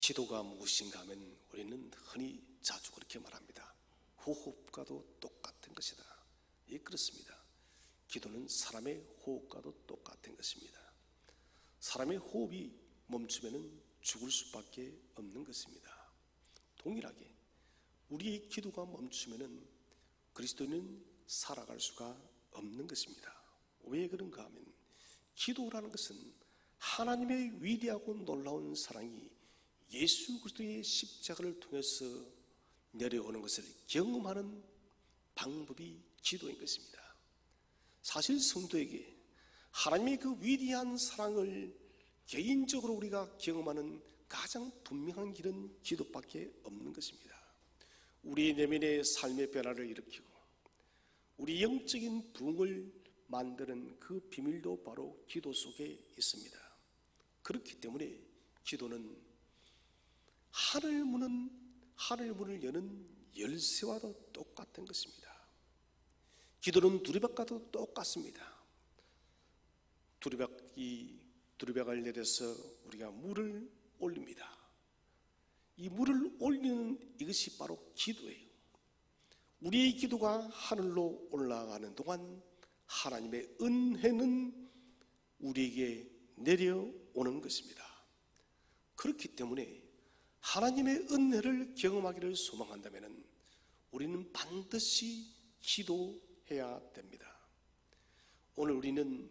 기도가 무엇인가 하면 우리는 흔히 자주 그렇게 말합니다. 호흡과도 똑같은 것이다. 예, 그렇습니다. 기도는 사람의 호흡과도 똑같은 것입니다. 사람의 호흡이 멈추면 죽을 수밖에 없는 것입니다. 동일하게 우리의 기도가 멈추면 그리스도인은 살아갈 수가 없는 것입니다. 왜 그런가 하면 기도라는 것은 하나님의 위대하고 놀라운 사랑이 예수 그리스도의 십자가를 통해서 내려오는 것을 경험하는 방법이 기도인 것입니다. 사실 성도에게 하나님의 그 위대한 사랑을 개인적으로 우리가 경험하는 가장 분명한 길은 기도밖에 없는 것입니다. 우리 내면의 삶의 변화를 일으키고 우리 영적인 부흥을 만드는 그 비밀도 바로 기도 속에 있습니다. 그렇기 때문에 기도는 하늘문을 여는 열쇠와도 똑같은 것입니다. 기도는 두리박과도 똑같습니다. 두리박을 내려서 우리가 물을 올립니다. 이 물을 올리는 이것이 바로 기도예요. 우리의 기도가 하늘로 올라가는 동안 하나님의 은혜는 우리에게 내려오는 것입니다. 그렇기 때문에 하나님의 은혜를 경험하기를 소망한다면 우리는 반드시 기도해야 됩니다. 오늘 우리는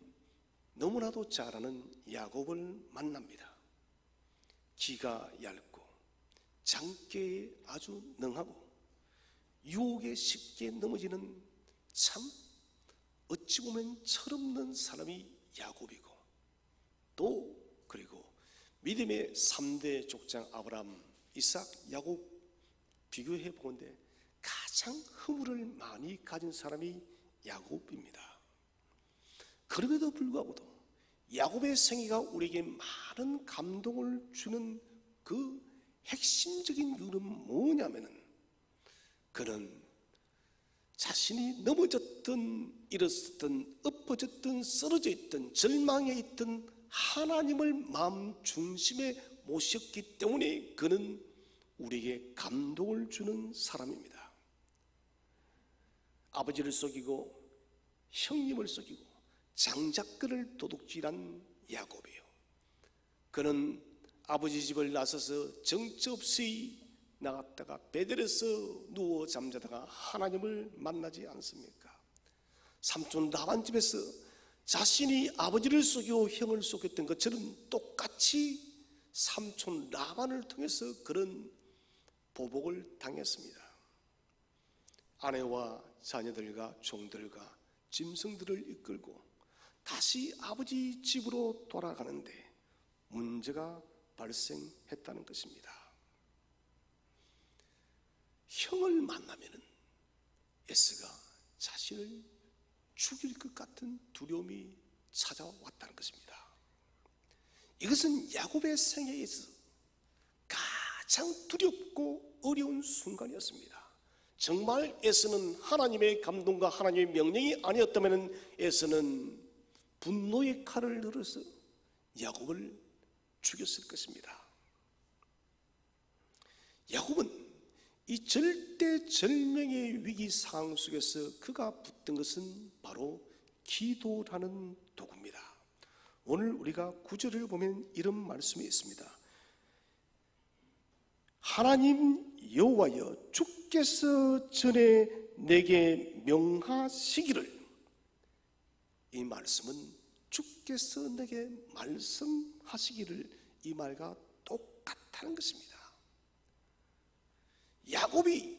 너무나도 잘 아는 야곱을 만납니다. 기가 얇고 장깨에 아주 능하고 유혹에 쉽게 넘어지는 참 어찌 보면 철없는 사람이 야곱이고, 또 그리고 믿음의 3대 족장 아브라함, 이삭, 야곱 비교해 보건대 가장 허물을 많이 가진 사람이 야곱입니다. 그럼에도 불구하고도 야곱의 생애가 우리에게 많은 감동을 주는 그 핵심적인 이유는 뭐냐면은, 그는 자신이 넘어졌든 일어섰든 엎어졌든 쓰러져 있든 절망해 있든 하나님을 마음 중심에 모셨기 때문에 그는 우리에게 감동을 주는 사람입니다. 아버지를 속이고 형님을 속이고 장자권을 도둑질한 야곱이에요. 그는 아버지 집을 나서서 정처없이 나갔다가 베델에서 누워 잠자다가 하나님을 만나지 않습니까? 삼촌 라반 집에서 자신이 아버지를 속이고 형을 속였던 것처럼 똑같이 삼촌 라반을 통해서 그런 보복을 당했습니다. 아내와 자녀들과 종들과 짐승들을 이끌고 다시 아버지 집으로 돌아가는데 문제가 발생했다는 것입니다. 형을 만나면은 에스가 자신을 죽일 것 같은 두려움이 찾아왔다는 것입니다. 이것은 야곱의 생애에서 가장 두렵고 어려운 순간이었습니다. 정말 에서는 하나님의 감동과 하나님의 명령이 아니었다면 에서는 분노의 칼을 들어서 야곱을 죽였을 것입니다. 야곱은 이 절대절명의 위기 상황 속에서 그가 붙든 것은 바로 기도라는 도구입니다. 오늘 우리가 9절을 보면 이런 말씀이 있습니다. 하나님 여호와여, 주께서 전에 내게 명하시기를. 이 말씀은 주께서 내게 말씀하시기를, 이 말과 똑같다는 것입니다. 야곱이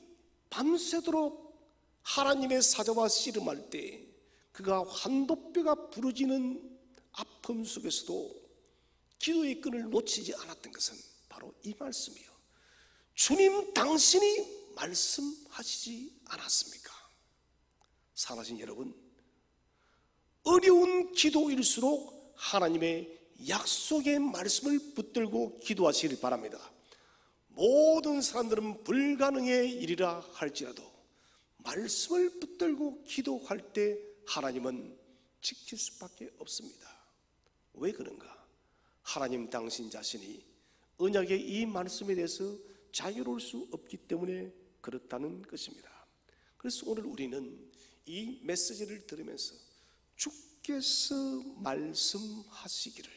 밤새도록 하나님의 사자와 씨름할 때 그가 환도뼈가 부러지는 아픔 속에서도 기도의 끈을 놓치지 않았던 것은 바로 이 말씀이에요. 주님 당신이 말씀하시지 않았습니까? 사랑하신 여러분, 어려운 기도일수록 하나님의 약속의 말씀을 붙들고 기도하시길 바랍니다. 모든 사람들은 불가능의 일이라 할지라도 말씀을 붙들고 기도할 때 하나님은 지킬 수밖에 없습니다. 왜 그런가? 하나님 당신 자신이 언약의 이 말씀에 대해서 자유로울 수 없기 때문에 그렇다는 것입니다. 그래서 오늘 우리는 이 메시지를 들으면서 주께서 말씀하시기를,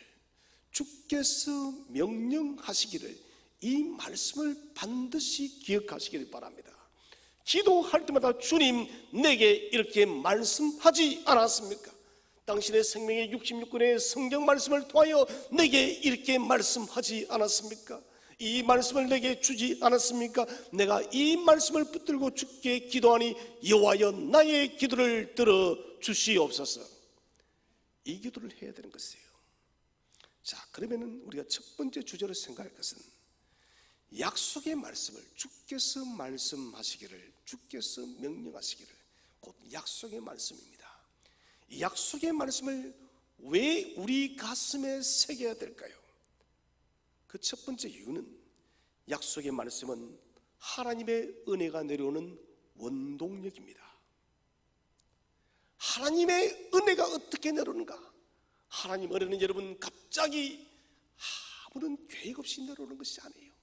주께서 명령하시기를, 이 말씀을 반드시 기억하시기를 바랍니다. 기도할 때마다 주님 내게 이렇게 말씀하지 않았습니까? 당신의 생명의 66권의 성경 말씀을 통하여 내게 이렇게 말씀하지 않았습니까? 이 말씀을 내게 주지 않았습니까? 내가 이 말씀을 붙들고 주께 기도하니 여호와여 나의 기도를 들어 주시옵소서. 이 기도를 해야 되는 것이에요. 자, 그러면은 우리가 첫 번째 주제로 생각할 것은 약속의 말씀을 주께서 말씀하시기를, 주께서 명령하시기를, 곧 약속의 말씀입니다. 이 약속의 말씀을 왜 우리 가슴에 새겨야 될까요? 그 첫 번째 이유는 약속의 말씀은 하나님의 은혜가 내려오는 원동력입니다. 하나님의 은혜가 어떻게 내려오는가? 하나님 은혜는 여러분 갑자기 아무런 계획 없이 내려오는 것이 아니에요.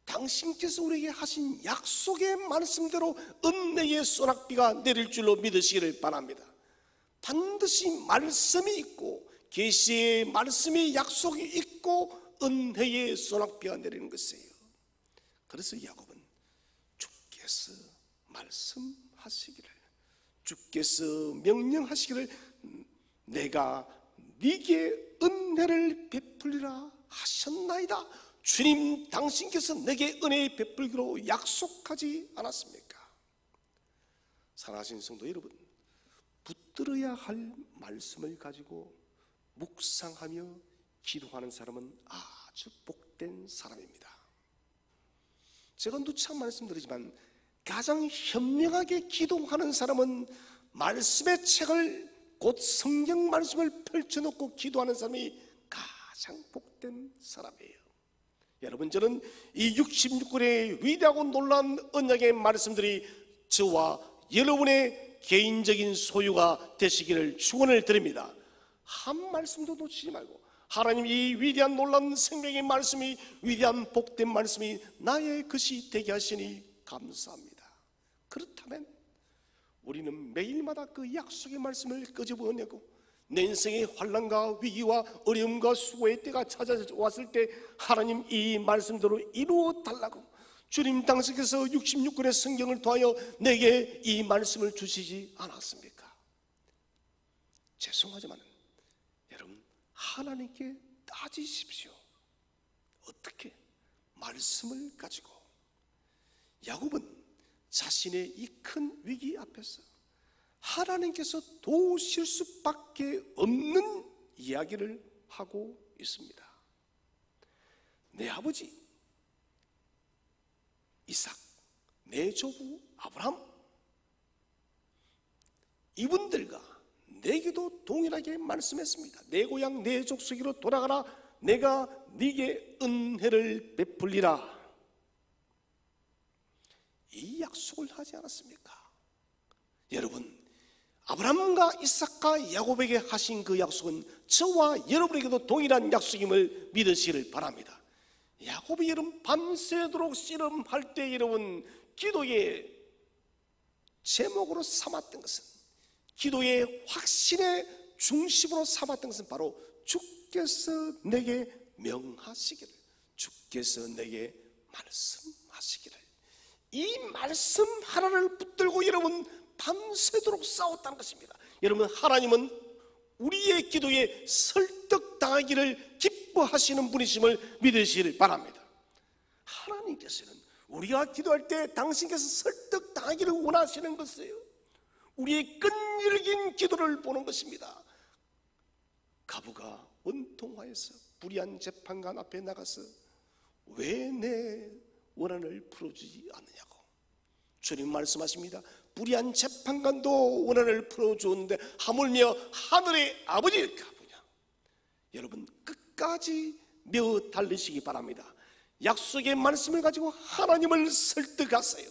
당신께서 우리에게 하신 약속의 말씀대로 은혜의 소낙비가 내릴 줄로 믿으시기를 바랍니다. 반드시 말씀이 있고 계시의 말씀이 약속이 있고 은혜의 소낙비가 내리는 것이에요. 그래서 야곱은 주께서 말씀하시기를, 주께서 명령하시기를 내가 네게 은혜를 베풀리라 하셨나이다. 주님 당신께서 내게 은혜 베풀기로 약속하지 않았습니까? 사랑하신 성도 여러분, 붙들어야 할 말씀을 가지고 묵상하며 기도하는 사람은 아주 복된 사람입니다. 제가 누차 말씀드리지만 가장 현명하게 기도하는 사람은 말씀의 책을, 곧 성경 말씀을 펼쳐놓고 기도하는 사람이 가장 복된 사람이에요. 여러분, 저는 이 66권의 위대하고 놀라운 언약의 말씀들이 저와 여러분의 개인적인 소유가 되시기를 축원을 드립니다. 한 말씀도 놓치지 말고 하나님 이 위대한 놀라운 생명의 말씀이, 위대한 복된 말씀이 나의 것이 되게 하시니 감사합니다. 그렇다면 우리는 매일마다 그 약속의 말씀을 끄집어내고 내 인생의 환난과 위기와 어려움과 수고의 때가 찾아왔을 때 하나님 이 말씀대로 이루어 달라고 주님 당신께서 66권의 성경을 통하여 내게 이 말씀을 주시지 않았습니까? 죄송하지만 여러분, 하나님께 따지십시오. 어떻게? 말씀을 가지고. 야곱은 자신의 이 큰 위기 앞에서 하나님께서 도우실 수밖에 없는 이야기를 하고 있습니다. 내 아버지 이삭, 내 조부 아브라함, 이분들과 내게도 동일하게 말씀했습니다. 내 고향 내 족속으로 돌아가라. 내가 네게 은혜를 베풀리라. 이 약속을 하지 않았습니까? 여러분, 아브라함과 이삭과 야곱에게 하신 그 약속은 저와 여러분에게도 동일한 약속임을 믿으시기를 바랍니다. 야곱이 여러분 밤새도록 씨름할 때 여러분 기도의 제목으로 삼았던 것은, 기도의 확신의 중심으로 삼았던 것은 바로 주께서 내게 명하시기를, 주께서 내게 말씀하시기를. 이 말씀 하나를 붙들고 여러분 밤새도록 싸웠다는 것입니다. 여러분, 하나님은 우리의 기도에 설득당하기를 기뻐하시는 분이심을 믿으시길 바랍니다. 하나님께서는 우리가 기도할 때 당신께서 설득당하기를 원하시는 것이에요. 우리의 끈질긴 기도를 보는 것입니다. 가부가 원통하여서 불의한 재판관 앞에 나가서 왜 내 원한을 풀어주지 않느냐고. 주님 말씀하십니다. 불의한 재판관도 원한을 풀어주었는데 하물며 하늘의 아버지 가부냐. 여러분, 끝까지 며 달리시기 바랍니다. 약속의 말씀을 가지고 하나님을 설득하세요.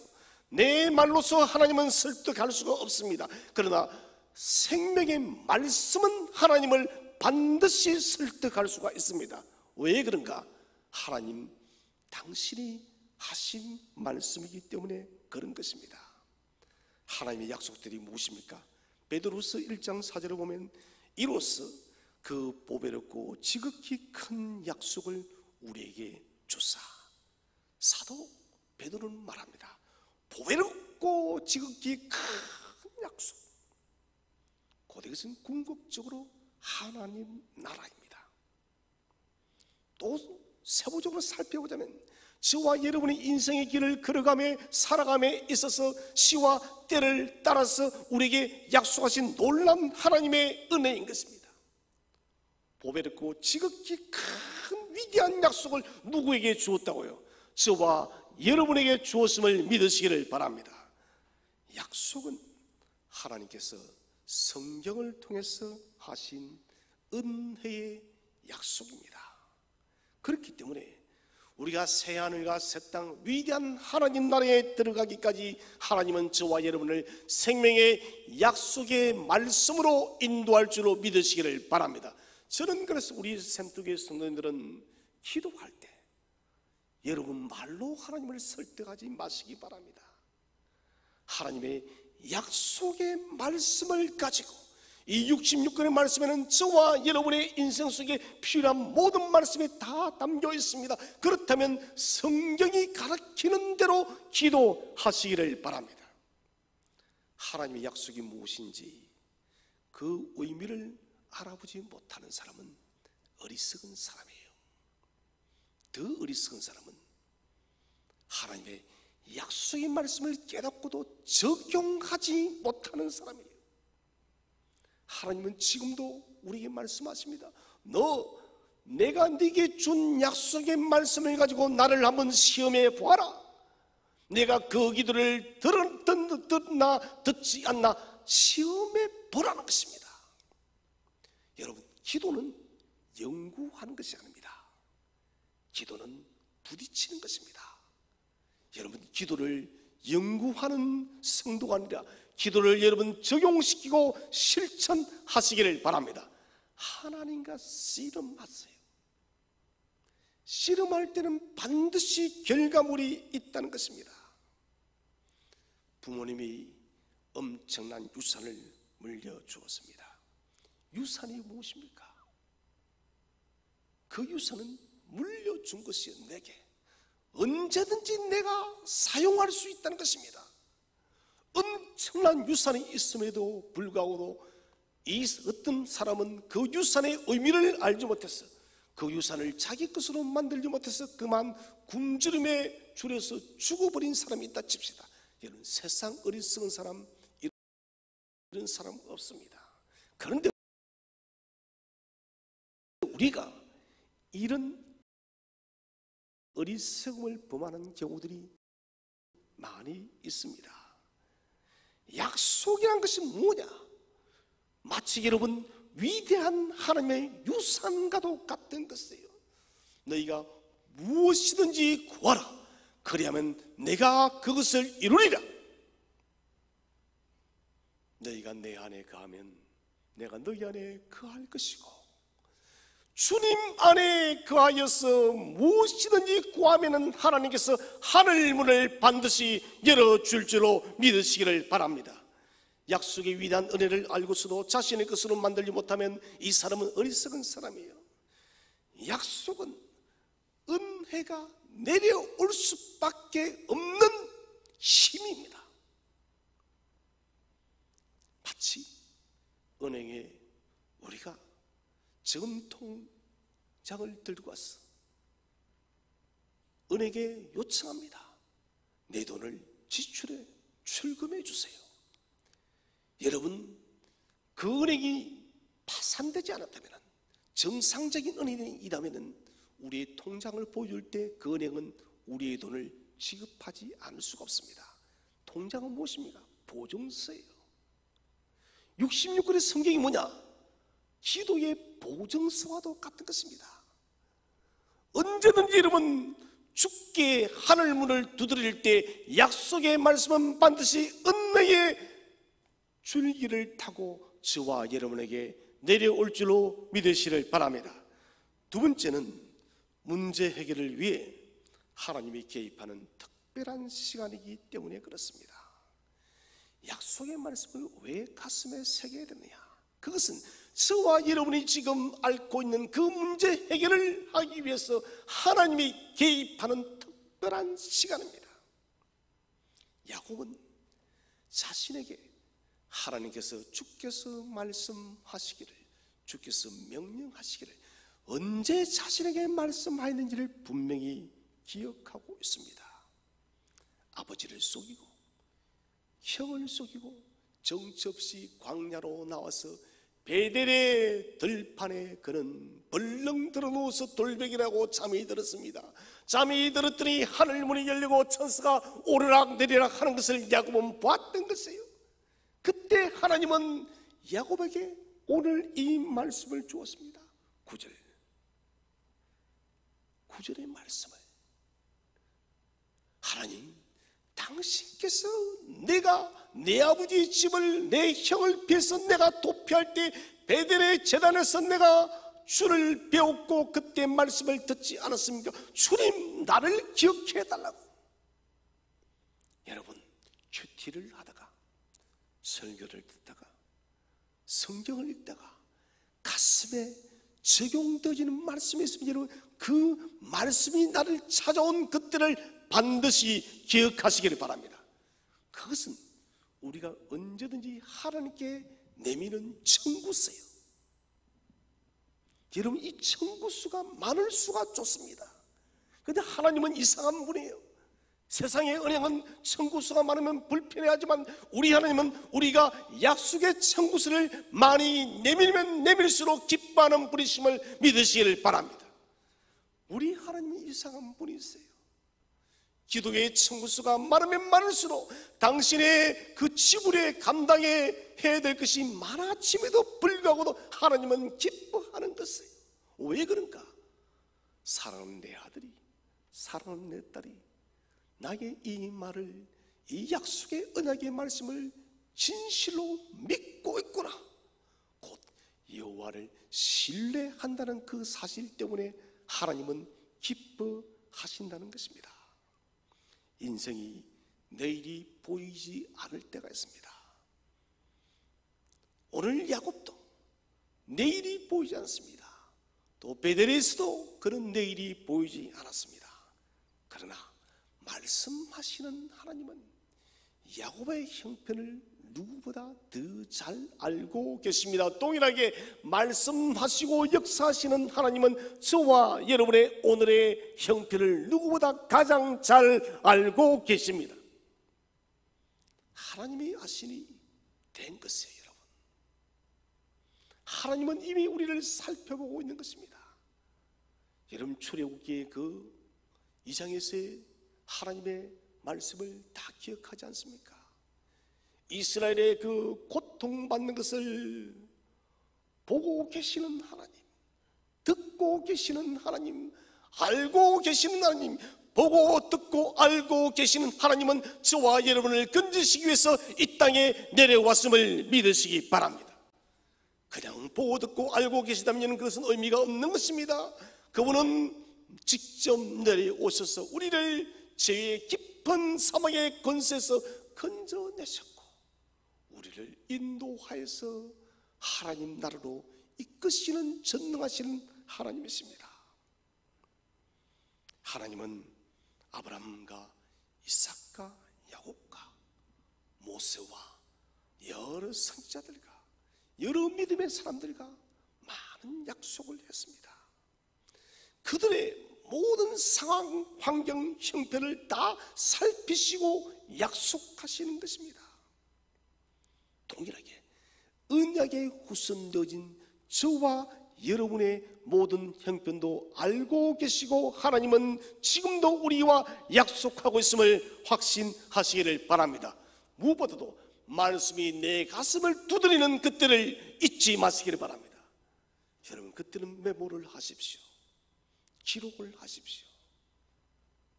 내 말로서 하나님은 설득할 수가 없습니다. 그러나 생명의 말씀은 하나님을 반드시 설득할 수가 있습니다. 왜 그런가? 하나님 당신이 하신 말씀이기 때문에 그런 것입니다. 하나님의 약속들이 무엇입니까? 베드로서 1장 4절을 보면 이로써 그 보배롭고 지극히 큰 약속을 우리에게 주사. 사도 베드로는 말합니다. 보배롭고 지극히 큰 약속. 곧 이것은 궁극적으로 하나님 나라입니다. 또 세부적으로 살펴보자면 저와 여러분의 인생의 길을 걸어가며 살아감에 있어서 시와 때를 따라서 우리에게 약속하신 놀라운 하나님의 은혜인 것입니다. 보배롭고 지극히 큰 위대한 약속을 누구에게 주었다고요? 저와 여러분에게 주었음을 믿으시기를 바랍니다. 약속은 하나님께서 성경을 통해서 하신 은혜의 약속입니다. 그렇기 때문에 우리가 새하늘과 새 땅 위대한 하나님 나라에 들어가기까지 하나님은 저와 여러분을 생명의 약속의 말씀으로 인도할 줄로 믿으시기를 바랍니다. 저는 그래서 우리 샘뚜교회 성도님들은 기도할 때 여러분 말로 하나님을 설득하지 마시기 바랍니다. 하나님의 약속의 말씀을 가지고 이 66권의 말씀에는 저와 여러분의 인생 속에 필요한 모든 말씀이 다 담겨 있습니다. 그렇다면 성경이 가르치는 대로 기도하시기를 바랍니다. 하나님의 약속이 무엇인지 그 의미를 알아보지 못하는 사람은 어리석은 사람이에요. 더 어리석은 사람은 하나님의 약속의 말씀을 깨닫고도 적용하지 못하는 사람이에요. 하나님은 지금도 우리에게 말씀하십니다. 내가 네게 준 약속의 말씀을 가지고 나를 한번 시험해 보아라. 내가 그 기도를 듣나 듣지 않나 시험해 보라는 것입니다. 여러분, 기도는 연구하는 것이 아닙니다. 기도는 부딪히는 것입니다. 여러분, 기도를 연구하는 성도가 아니라 기도를 여러분 적용시키고 실천하시기를 바랍니다. 하나님과 씨름하세요. 씨름할 때는 반드시 결과물이 있다는 것입니다. 부모님이 엄청난 유산을 물려주었습니다. 유산이 무엇입니까? 그 유산은 물려준 것이요, 내게 언제든지 내가 사용할 수 있다는 것입니다. 엄청난 유산이 있음에도 불구하고 이 어떤 사람은 그 유산의 의미를 알지 못했어. 그 유산을 자기 것으로 만들지 못해서 그만 굶주림에 줄여서 죽어버린 사람이 있다 칩시다. 여러분, 세상 어리석은 사람, 이런 사람 없습니다. 그런데 우리가 이런 어리석음을 범하는 경우들이 많이 있습니다. 약속이란 것이 뭐냐? 마치 여러분 위대한 하나님의 유산과도 같은 것이에요. 너희가 무엇이든지 구하라. 그리하면 내가 그것을 이루리라. 너희가 내 안에 거하면 내가 너희 안에 거할 것이고, 주님 안에 거하여서 무엇이든지 구하면 하나님께서 하늘 문을 반드시 열어줄 줄로 믿으시기를 바랍니다. 약속의 위대한 은혜를 알고서도 자신의 것으로 만들지 못하면 이 사람은 어리석은 사람이에요. 약속은 은혜가 내려올 수밖에 없는 힘입니다. 마치 은행에 우리가 저금통장을 들고 왔어. 은행에 요청합니다. 내 돈을 지출해 출금해 주세요. 여러분, 그 은행이 파산되지 않았다면, 정상적인 은행이라면 우리의 통장을 보여줄 때 그 은행은 우리의 돈을 지급하지 않을 수가 없습니다. 통장은 무엇입니까? 보증서예요. 66권의 성경이 뭐냐? 기도의 보증서와도 같은 것입니다. 언제든지 여러분 주께 하늘 문을 두드릴 때 약속의 말씀은 반드시 은혜의 줄기를 타고 저와 여러분에게 내려올 줄로 믿으시를 바랍니다. 두 번째는 문제 해결을 위해 하나님이 개입하는 특별한 시간이기 때문에 그렇습니다. 약속의 말씀을 왜 가슴에 새겨야 되느냐? 그것은 저와 여러분이 지금 앓고 있는 그 문제 해결을 하기 위해서 하나님이 개입하는 특별한 시간입니다. 야곱은 자신에게 하나님께서 주께서 말씀하시기를, 주께서 명령하시기를 언제 자신에게 말씀하였는지를 분명히 기억하고 있습니다. 아버지를 속이고 형을 속이고 정처없이 광야로 나와서 베델의 들판에 그는 벌렁 들어누워서 돌베개라고 잠이 들었습니다. 잠이 들었더니 하늘문이 열리고 천사가 오르락내리락 하는 것을 야곱은 봤던 것이에요. 그때 하나님은 야곱에게 오늘 이 말씀을 주었습니다. 9절의 말씀을, 하나님, 당신께서 내가 내 아버지 집을 내 형을 피해서 내가 도피할 때 베델의 제단에서 내가 주를 배웠고 그때 말씀을 듣지 않았습니까? 주님, 나를 기억해 달라고. 여러분, 큐티를 하다가, 설교를 듣다가, 성경을 읽다가 가슴에 적용되어지는 말씀이 있습니다. 여러분, 그 말씀이 나를 찾아온 그때를 반드시 기억하시기를 바랍니다. 그것은 우리가 언제든지 하나님께 내미는 청구서예요. 여러분, 이 청구수가 많을수가 좋습니다. 그런데 하나님은 이상한 분이에요. 세상의 은행은 청구수가 많으면 불편해하지만 우리 하나님은 우리가 약속의 청구수를 많이 내밀면 내밀수록 기뻐하는 분이심을 믿으시기를 바랍니다. 우리 하나님은 이상한 분이세요. 기도의 청구수가 많으면 많을수록 당신의 그 지불에 감당해야 될 것이 많아짐에도 불구하고도 하나님은 기뻐하는 것이에요. 왜 그런가? 사랑하는 내 아들이, 사랑하는 내 딸이 나에게 이 말을, 이 약속의 언약의 말씀을 진실로 믿고 있구나, 곧 여호와를 신뢰한다는 그 사실 때문에 하나님은 기뻐하신다는 것입니다. 인생이 내일이 보이지 않을 때가 있습니다. 오늘 야곱도 내일이 보이지 않습니다. 또 베델에서도 그런 내일이 보이지 않았습니다. 그러나 말씀하시는 하나님은 야곱의 형편을 누구보다 더 잘 알고 계십니다. 동일하게 말씀하시고 역사하시는 하나님은 저와 여러분의 오늘의 형편을 누구보다 가장 잘 알고 계십니다. 하나님이 아시니 된 것이에요. 여러분, 하나님은 이미 우리를 살펴보고 있는 것입니다. 여러분, 출애굽기의 그 2장에서의 하나님의 말씀을 다 기억하지 않습니까? 이스라엘의 그 고통받는 것을 보고 계시는 하나님, 듣고 계시는 하나님, 알고 계시는 하나님, 보고 듣고 알고 계시는 하나님은 저와 여러분을 건지시기 위해서 이 땅에 내려왔음을 믿으시기 바랍니다. 그냥 보고 듣고 알고 계시다면 그것은 의미가 없는 것입니다. 그분은 직접 내려오셔서 우리를 죄의 깊은 사망의 권세에서 건져내셨고 우리를 인도하여서 하나님 나라로 이끄시는 전능하시는 하나님이십니다. 하나님은 아브라함과 이삭과 야곱과 모세와 여러 선지자들과 여러 믿음의 사람들과 많은 약속을 했습니다. 그들의 모든 상황, 환경, 형편을 다 살피시고 약속하시는 것입니다. 동일하게 언약에 후손되어진 저와 여러분의 모든 형편도 알고 계시고 하나님은 지금도 우리와 약속하고 있음을 확신하시기를 바랍니다. 무엇보다도 말씀이 내 가슴을 두드리는 그때를 잊지 마시기를 바랍니다. 여러분, 그때는 메모를 하십시오. 기록을 하십시오.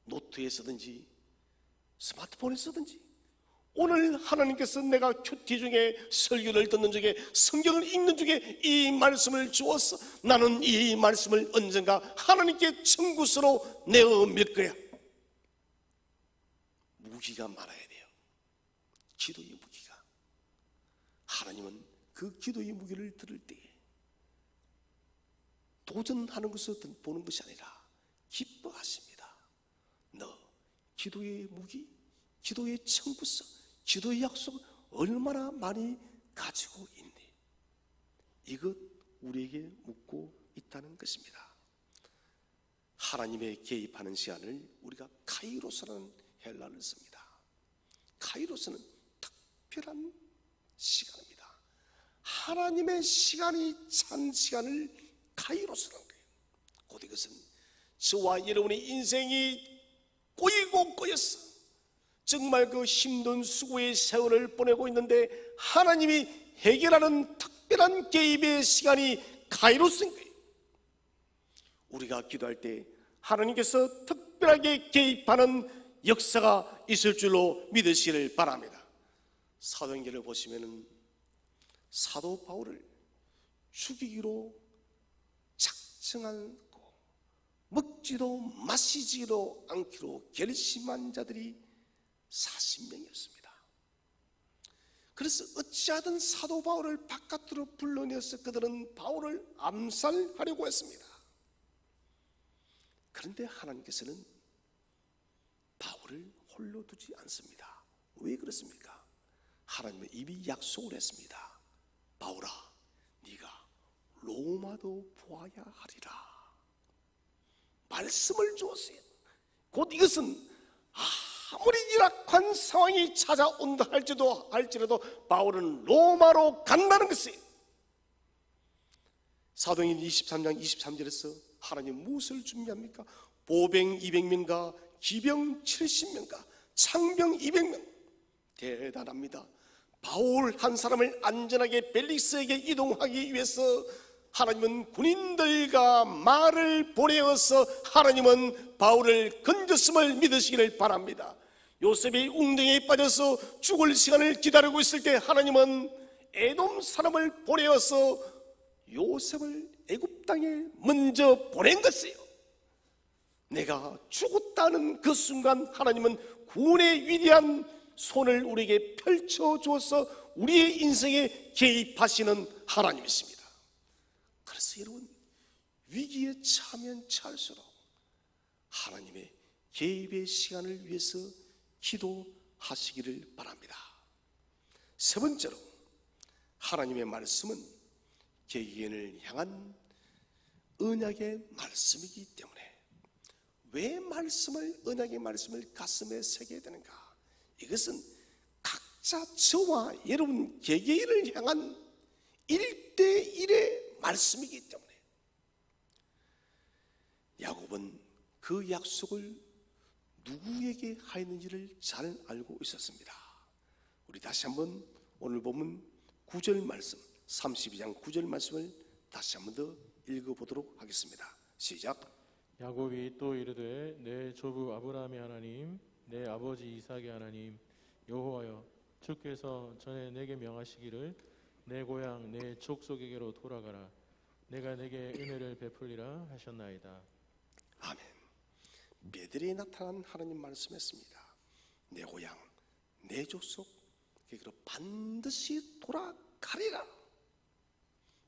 노트에 쓰든지 스마트폰에 쓰든지 오늘 하나님께서 내가 큐티 중에 설교를 듣는 중에 성경을 읽는 중에 이 말씀을 주어서 나는 이 말씀을 언젠가 하나님께 청구서로 내어밀 거야. 무기가 많아야 돼요. 기도의 무기가. 하나님은 그 기도의 무기를 들을 때에 도전하는 것을 보는 것이 아니라 기뻐하십니다. 너 기도의 무기, 기도의 청구서, 기도의 약속 얼마나 많이 가지고 있니? 이것 우리에게 묻고 있다는 것입니다. 하나님의 개입하는 시간을 우리가 카이로스라는 헬라어를 씁니다. 카이로스는 특별한 시간입니다. 하나님의 시간이 찬 시간을 카이로스라는 거예요. 곧 이것은 저와 여러분의 인생이 꼬이고 꼬였어. 정말 그 힘든 수고의 세월을 보내고 있는데 하나님이 해결하는 특별한 개입의 시간이 카이로스인 거예요. 우리가 기도할 때 하나님께서 특별하게 개입하는 역사가 있을 줄로 믿으시기를 바랍니다. 사도행전을 보시면은 사도 바울을 죽이기로 작정하고 먹지도 마시지도 않기로 결심한 자들이 40명이었습니다. 그래서 어찌하든 사도 바울을 바깥으로 불러내어서 그들은 바울을 암살하려고 했습니다. 그런데 하나님께서는 바울을 홀로 두지 않습니다. 왜 그렇습니까? 하나님은 이미 약속을 했습니다. 바울아, 네가 로마도 보아야 하리라. 말씀을 주었어요. 곧 이것은 아무리 열악한 상황이 찾아온다 할지라도 바울은 로마로 간다는 것이에요. 사도행전 23장 23절에서 하나님 무엇을 준비합니까? 보병 200명과 기병 70명과 창병 200명. 대단합니다. 바울 한 사람을 안전하게 벨릭스에게 이동하기 위해서 하나님은 군인들과 말을 보내어서 하나님은 바울을 건졌음을 믿으시기를 바랍니다. 요셉이 웅덩이에 빠져서 죽을 시간을 기다리고 있을 때 하나님은 에돔 사람을 보내어서 요셉을 애굽 땅에 먼저 보낸 것이에요. 내가 죽었다는 그 순간 하나님은 구원의 위대한 손을 우리에게 펼쳐 주어서 우리의 인생에 개입하시는 하나님이십니다. 그래서 여러분, 위기에 처하면 처할수록 하나님의 개입의 시간을 위해서 기도하시기를 바랍니다. 세 번째로, 하나님의 말씀은 개개인을 향한 언약의 말씀이기 때문에 왜 언약의 말씀을 가슴에 새겨야 되는가? 이것은 각자 저와 여러분 개개인을 향한 1대1의 말씀이기 때문에 야곱은 그 약속을 누구에게 하였는지를 잘 알고 있었습니다. 우리 다시 한번 오늘 보면 9절 말씀, 32장 9절 말씀을 다시 한번 더 읽어보도록 하겠습니다. 시작. 야곱이 또 이르되 내 조부 아브라함의 하나님, 내 아버지 이삭의 하나님 여호와여, 주께서 전에 내게 명하시기를 내 고향 내 족속에게로 돌아가라. 내가 내게 은혜를 베풀리라 하셨나이다. 아멘. 베들레헴에 나타난 하나님 말씀했습니다. 내 고향 내 족속에게로 반드시 돌아가리라.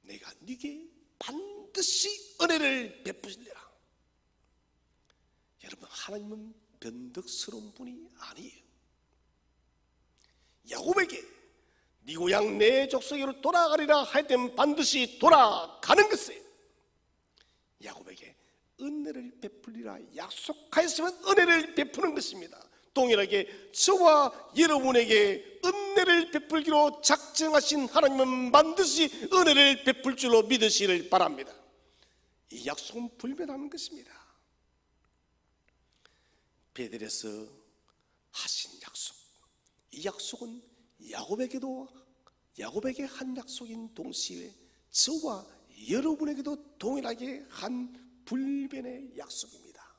내가 네게 반드시 은혜를 베푸리라. 여러분, 하나님은 변덕스러운 분이 아니에요. 야곱에게 네 고향 내 족속으로 돌아가리라 할 때는 반드시 돌아가는 것이에요. 야곱에게 은혜를 베풀리라 약속하였으면 은혜를 베푸는 것입니다. 동일하게 저와 여러분에게 은혜를 베풀기로 작정하신 하나님은 반드시 은혜를 베풀 줄로 믿으시기를 바랍니다. 이 약속은 불변하는 것입니다. 베델에서 하신 약속, 이 약속은 야곱에게 한 약속인 동시에 저와 여러분에게도 동일하게 한 불변의 약속입니다.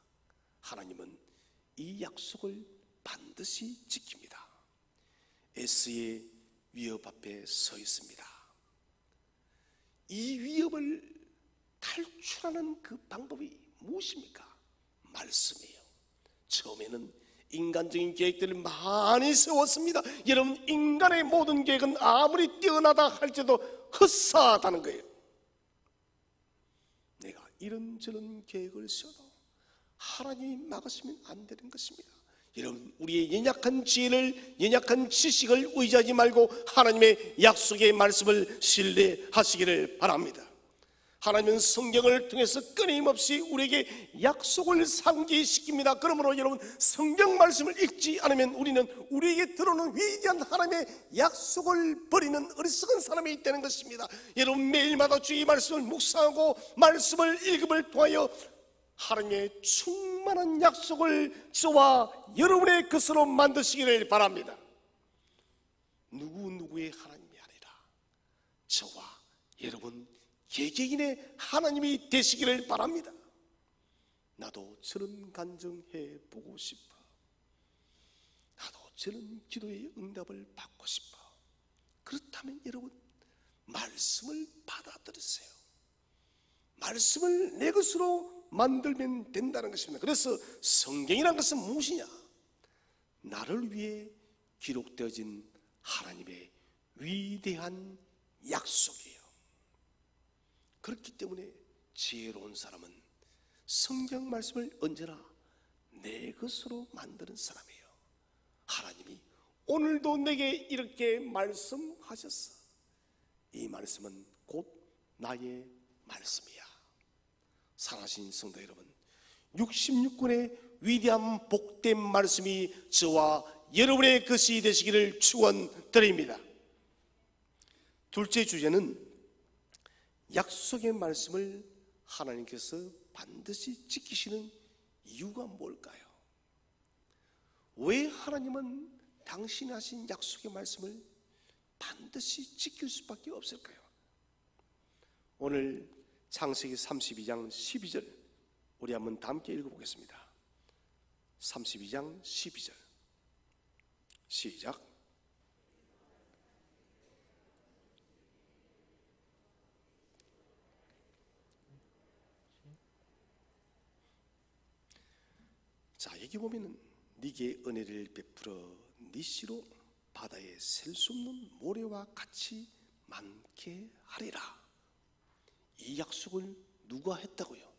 하나님은 이 약속을 반드시 지킵니다. S의 위협 앞에 서 있습니다. 이 위협을 탈출하는 그 방법이 무엇입니까? 말씀이에요. 처음에는 인간적인 계획들을 많이 세웠습니다. 여러분, 인간의 모든 계획은 아무리 뛰어나다 할지라도 헛사하다는 거예요. 내가 이런저런 계획을 세워도 하나님이 막으시면 안 되는 것입니다. 여러분, 우리의 연약한 지혜를, 연약한 지식을 의지하지 말고 하나님의 약속의 말씀을 신뢰하시기를 바랍니다. 하나님은 성경을 통해서 끊임없이 우리에게 약속을 상기시킵니다. 그러므로 여러분, 성경 말씀을 읽지 않으면 우리는 우리에게 들어오는 위대한 하나님의 약속을 버리는 어리석은 사람이 있다는 것입니다. 여러분, 매일마다 주의 말씀을 묵상하고 말씀을 읽음을 통하여 하나님의 충만한 약속을 저와 여러분의 것으로 만드시기를 바랍니다. 누구의 하나님이 아니라 저와 여러분 개개인의 하나님이 되시기를 바랍니다. 나도 저런 간증해 보고 싶어. 나도 저런 기도의 응답을 받고 싶어. 그렇다면 여러분, 말씀을 받아들이세요. 말씀을 내 것으로 만들면 된다는 것입니다. 그래서 성경이라는 것은 무엇이냐? 나를 위해 기록되어진 하나님의 위대한 약속이에요. 그렇기 때문에 지혜로운 사람은 성경 말씀을 언제나 내 것으로 만드는 사람이에요. 하나님이 오늘도 내게 이렇게 말씀하셨어. 이 말씀은 곧 나의 말씀이야. 사랑하신 성도 여러분, 66권의 위대한 복된 말씀이 저와 여러분의 것이 되시기를 축원드립니다. 둘째 주제는 약속의 말씀을 하나님께서 반드시 지키시는 이유가 뭘까요? 왜 하나님은 당신이 하신 약속의 말씀을 반드시 지킬 수밖에 없을까요? 오늘 창세기 32장 12절 우리 한번 다 함께 읽어보겠습니다. 32장 12절 시작. 자, 여기 보면은 네게 은혜를 베풀어 네 씨로 바다에 셀 수 없는 모래와 같이 많게 하리라. 이 약속을 누가 했다고요?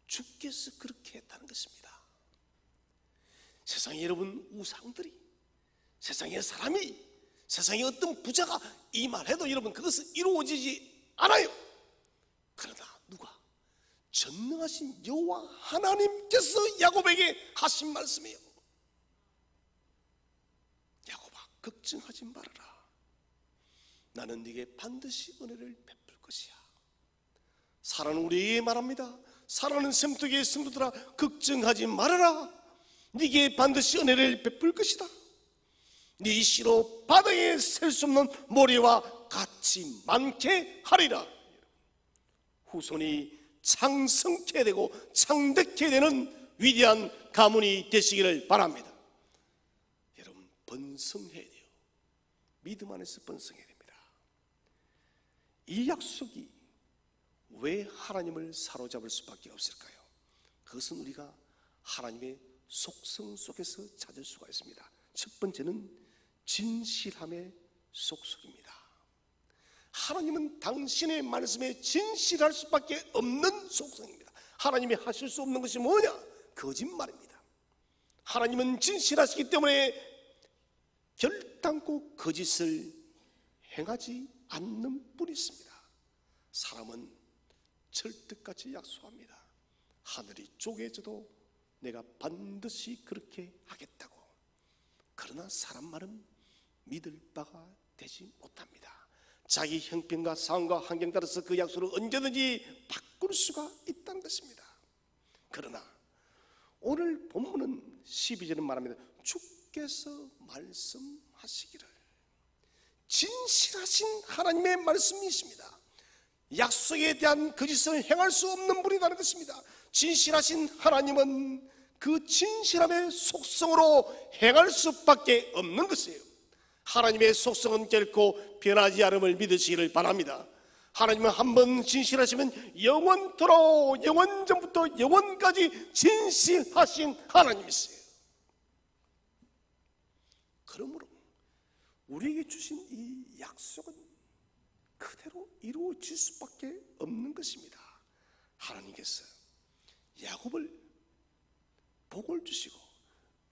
주께서 그렇게 했다는 것입니다. 세상에 여러분, 우상들이, 세상의 사람이, 세상의 어떤 부자가 이 말해도 여러분 그것은 이루어지지 않아요. 그러나 누가? 전능하신 여호와 하나님께서 야곱에게 하신 말씀이에요. 야곱아, 걱정하지 말아라. 나는 네게 반드시 은혜를 베풀 것이야. 사랑하는 우리에게 말합니다. 사랑하는 sem토교의 성도들아, 걱정하지 말아라. 네게 반드시 은혜를 베풀 것이다. 네 씨로 바다에 셀 수 없는 모래와 같이 많게 하리라. 후손이 창성케 되고 창대케 되는 위대한 가문이 되시기를 바랍니다. 여러분, 번성해야 돼요. 믿음 안에서 번성해야 됩니다. 이 약속이 왜 하나님을 사로잡을 수밖에 없을까요? 그것은 우리가 하나님의 속성 속에서 찾을 수가 있습니다. 첫 번째는 진실함의 속성입니다. 하나님은 당신의 말씀에 진실할 수밖에 없는 속성입니다. 하나님이 하실 수 없는 것이 뭐냐? 거짓말입니다. 하나님은 진실하시기 때문에 결단코 거짓을 행하지 않는 분이 있습니다. 사람은 철떡같이 약속합니다. 하늘이 쪼개져도 내가 반드시 그렇게 하겠다고. 그러나 사람 말은 믿을 바가 되지 못합니다. 자기 형편과 상황과 환경 따라서 그 약속을 언제든지 바꿀 수가 있다는 것입니다. 그러나 오늘 본문은 12절은 말합니다. 주께서 말씀하시기를. 진실하신 하나님의 말씀이십니다. 약속에 대한 거짓을 행할 수 없는 분이라는 것입니다. 진실하신 하나님은 그 진실함의 속성으로 행할 수밖에 없는 것이에요. 하나님의 속성은 결코 변하지 않음을 믿으시기를 바랍니다. 하나님은 한번 진실하시면 영원토록, 영원전부터 영원까지 진실하신 하나님이세요. 그러므로 우리에게 주신 이 약속은 그대로 이루어질 수밖에 없는 것입니다. 하나님께서 야곱을 복을 주시고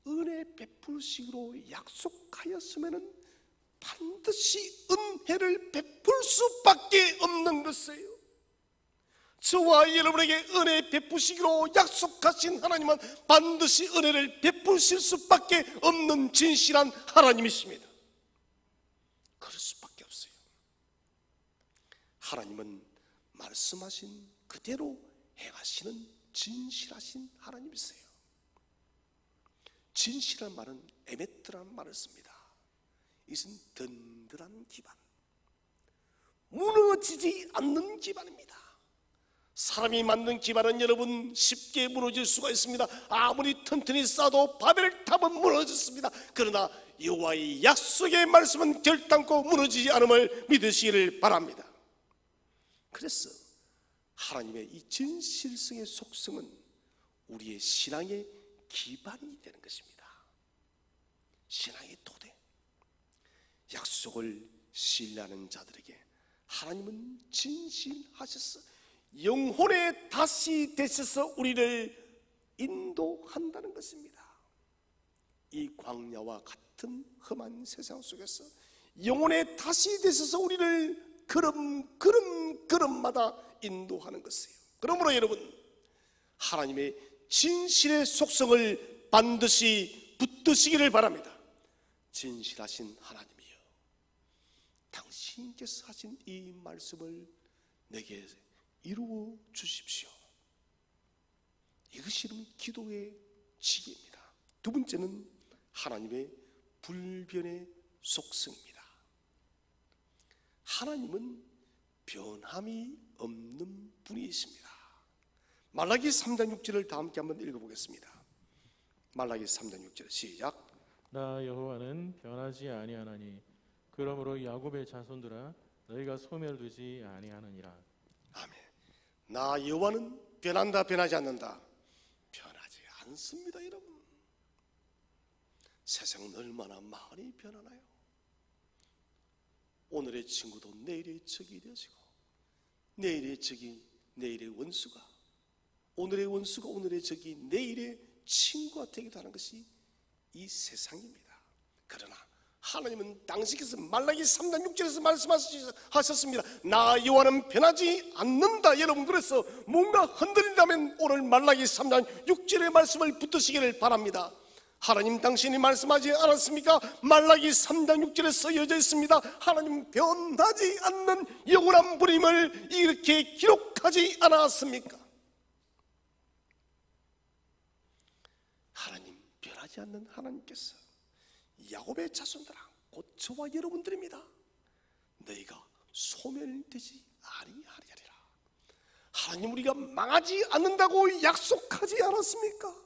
은혜 베풀시기로 약속하였으면 반드시 은혜를 베풀 수밖에 없는 것이에요. 저와 여러분에게 은혜 베푸시기로 약속하신 하나님은 반드시 은혜를 베푸실 수밖에 없는 진실한 하나님이십니다. 그럴 수밖에 없어요. 하나님은 말씀하신 그대로 행하시는 진실하신 하나님이세요. 진실한 말은 에메트라는 말을 씁니다. 이것은 든든한 기반, 무너지지 않는 기반입니다. 사람이 만든 기반은 여러분 쉽게 무너질 수가 있습니다. 아무리 튼튼히 쌓아도 바벨탑은 무너졌습니다. 그러나 여호와의 약속의 말씀은 결단코 무너지지 않음을 믿으시기를 바랍니다. 그래서 하나님의 이 진실성의 속성은 우리의 신앙의 기반이 되는 것입니다. 신앙의 토대. 약속을 신뢰하는 자들에게 하나님은 진실하셔서 영혼의 다시 되셔서 우리를 인도한다는 것입니다. 이 광야와 같은 험한 세상 속에서 영혼의 다시 되셔서 우리를 걸음마다 인도하는 것이에요. 그러므로 여러분, 하나님의 진실의 속성을 반드시 붙드시기를 바랍니다. 진실하신 하나님이여, 당신께서 하신 이 말씀을 내게 이루어 주십시오. 이것이 기도의 지혜입니다. 두 번째는 하나님의 불변의 속성입니다. 하나님은 변함이 없는 분이십니다. 말라기 3장 6절을 다 함께 한번 읽어보겠습니다. 말라기 3장 6절 시작. 나 여호와는 변하지 아니하나니 그러므로 야곱의 자손들아 너희가 소멸되지 아니하느니라. 아멘. 나 여호와는 변한다, 변하지 않는다. 변하지 않습니다. 여러분, 세상은 얼마나 많이 변하나요? 오늘의 친구도 내일의 적이 되어지고, 내일의 적이 내일의 원수가, 오늘의 원수가 오늘의 적이 내일의 친구가 되기도 하는 것이 이 세상입니다. 그러나 하나님은 당신께서 말라기 3장 6절에서 말씀하셨습니다. 나 여호와는 변하지 않는다. 여러분, 그래서 뭔가 흔들린다면 오늘 말라기 3장 6절의 말씀을 붙드시기를 바랍니다. 하나님 당신이 말씀하지 않았습니까? 말라기 3장 6절에 쓰여져 있습니다. 하나님 변하지 않는 영원한 분임을 이렇게 기록하지 않았습니까? 하나님 변하지 않는 하나님께서 야곱의 자손들아, 곧 저와 여러분들입니다. 너희가 소멸되지 아니하리라. 하나님, 우리가 망하지 않는다고 약속하지 않았습니까?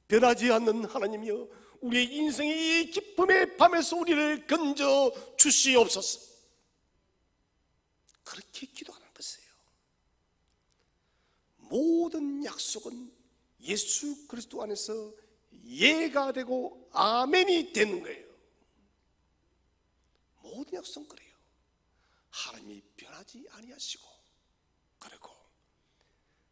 변하지 않는 하나님이여, 우리의 인생의 이 기쁨의 밤에서 우리를 건져 주시옵소서. 그렇게 기도하는 것이에요. 모든 약속은 예수 그리스도 안에서 예가 되고 아멘이 되는 거예요. 모든 약속은 그래요. 하나님이 변하지 아니하시고 그리고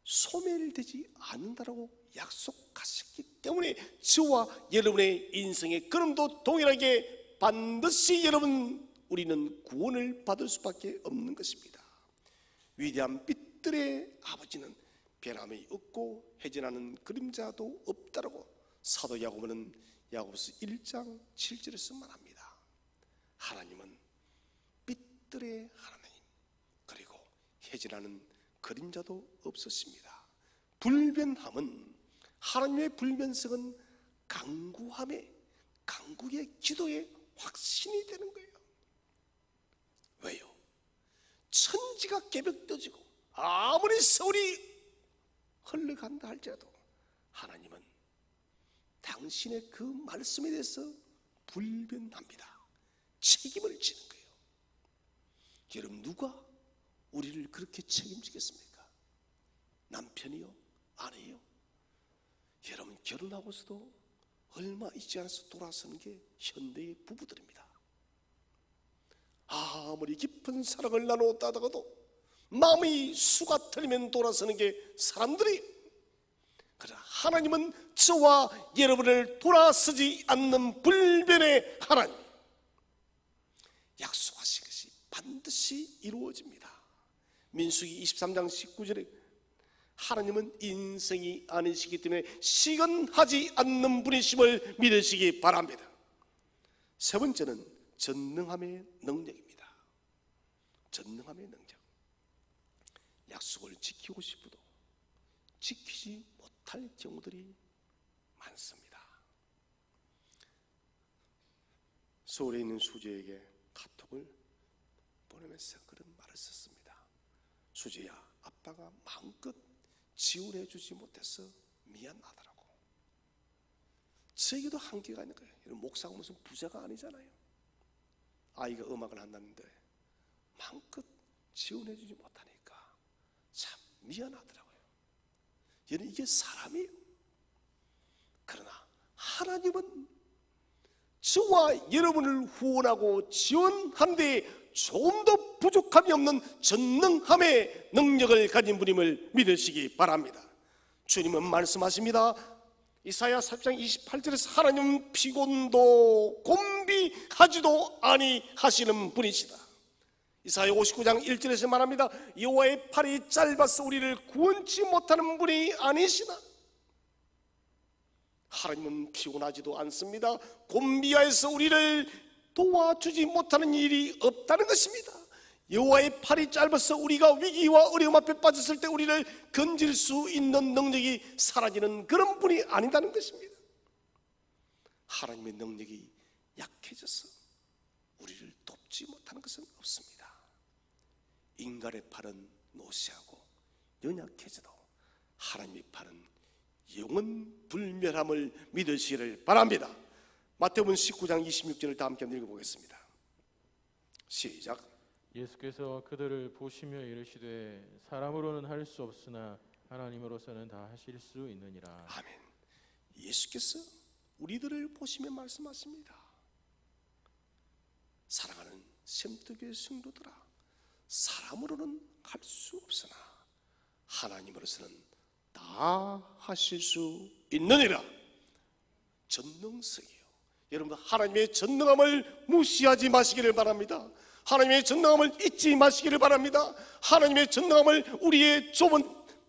소멸되지 않는다라고 약속하셨기 때문에 저와 여러분의 인생의 걸음도 동일하게 반드시 우리는 구원을 받을 수밖에 없는 것입니다. 위대한 빛들의 아버지는 변함이 없고 해진하는 그림자도 없다라고 사도 야고보는 야고보서 1장 7절에서 말합니다. 하나님은 빛들의 하나님, 그리고 해진하는 그림자도 없으십니다. 불변함은, 하나님의 불변성은 강구의 기도의 확신이 되는 거예요. 왜요? 천지가 깨벽떠지고 아무리 세월이 흘러간다 할지라도 하나님은 당신의 그 말씀에 대해서 불변합니다. 책임을 지는 거예요. 여러분, 누가 우리를 그렇게 책임지겠습니까? 남편이요? 아내요? 여러분, 결혼하고서도 얼마 있지 않아서 돌아서는 게 현대의 부부들입니다. 아무리 깊은 사랑을 나누었다 하더라도 마음이 수가 틀리면 돌아서는 게 사람들이. 그러나 하나님은 저와 여러분을 돌아서지 않는 불변의 하나님, 약속하신 것이 반드시 이루어집니다. 민수기 23장 19절에 하나님은 인생이 아니시기 때문에 시건하지 않는 분이심을 믿으시기 바랍니다. 세 번째는 전능함의 능력입니다. 전능함의 능력. 약속을 지키고 싶어도 지키지 못할 경우들이 많습니다. 서울에 있는 수지에게 카톡을 보내면서 그런 말을 썼습니다. 수지야, 아빠가 마음껏 지원해 주지 못해서 미안하더라고. 저에게도 한계가 있는 거예요. 목사가 무슨 부자가 아니잖아요. 아이가 음악을 한다는데 마음껏 지원해 주지 못하니까 참 미안하더라고요. 여러분, 이게 사람이에요. 그러나 하나님은 저와 여러분을 후원하고 지원하는 데 조금 더 부족함이 없는 전능함의 능력을 가진 분임을 믿으시기 바랍니다. 주님은 말씀하십니다. 이사야 40장 28절에서 하나님은 피곤도 곤비하지도 아니하시는 분이시다. 이사야 59장 1절에서 말합니다. 여호와의 팔이 짧아서 우리를 구원치 못하는 분이 아니시다. 하나님은 피곤하지도 않습니다. 곤비하여서 우리를 도와주지 못하는 일이 없다는 것입니다. 여호와의 팔이 짧아서 우리가 위기와 어려움 앞에 빠졌을 때 우리를 건질 수 있는 능력이 사라지는 그런 분이 아니다는 것입니다. 하나님의 능력이 약해져서 우리를 돕지 못하는 것은 없습니다. 인간의 팔은 노쇠하고 연약해져도 하나님의 팔은 영원 불멸함을 믿으시기를 바랍니다. 마태복음 19장 26절을 다 함께 읽어보겠습니다. 시작. 예수께서 그들을 보시며 이르시되 사람으로는 할 수 없으나 하나님으로서는 다 하실 수 있느니라. 아멘. 예수께서 우리들을 보시며 말씀하십니다. 사랑하는 샘터교회 성도들아, 사람으로는 할 수 없으나 하나님으로서는 다 하실 수 있느니라. 전능성이에요. 여러분, 하나님의 전능함을 무시하지 마시기를 바랍니다. 하나님의 전능함을 잊지 마시기를 바랍니다. 하나님의 전능함을 우리의 좁은